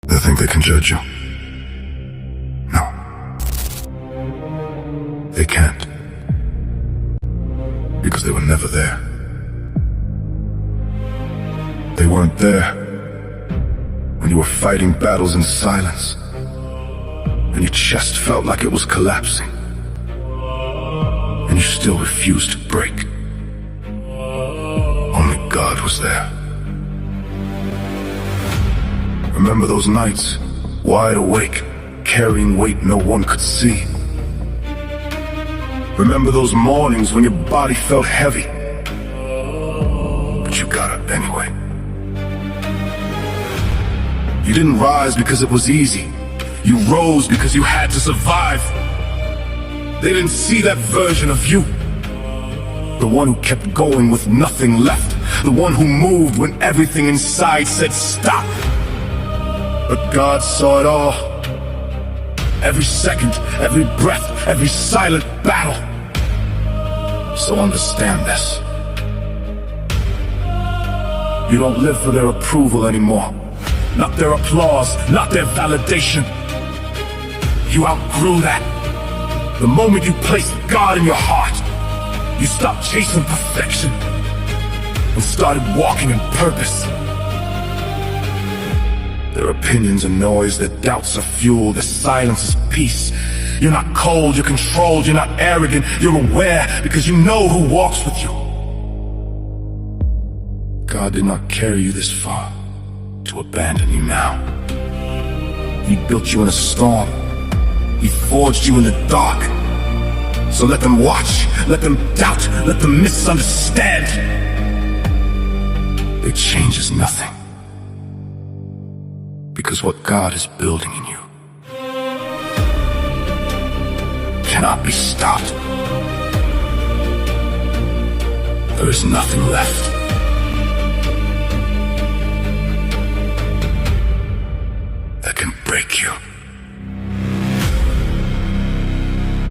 They think they can judge you. No. They can't. Because they were never there. They weren't there when you were fighting battles in silence, and your chest felt like it was collapsing, and you still refused to break. Only God was there. Remember those nights, wide awake, carrying weight no one could see? Remember those mornings when your body felt heavy, but you got up anyway? You didn't rise because it was easy. You rose because you had to survive. They didn't see that version of you. The one who kept going with nothing left. The one who moved when everything inside said stop. But God saw it all. Every second, every breath, every silent battle. So understand this. You don't live for their approval anymore. Not their applause, not their validation. You outgrew that. The moment you placed God in your heart, you stopped chasing perfection and started walking in purpose. Their opinions are noise, their doubts are fuel, their silence is peace. You're not cold, you're controlled, you're not arrogant, you're aware because you know who walks with you. God did not carry you this far to abandon you now. He built you in a storm. He forged you in the dark. So let them watch, let them doubt, let them misunderstand. Their change is nothing. Because what God is building in you cannot be stopped. There is nothing left that can break you.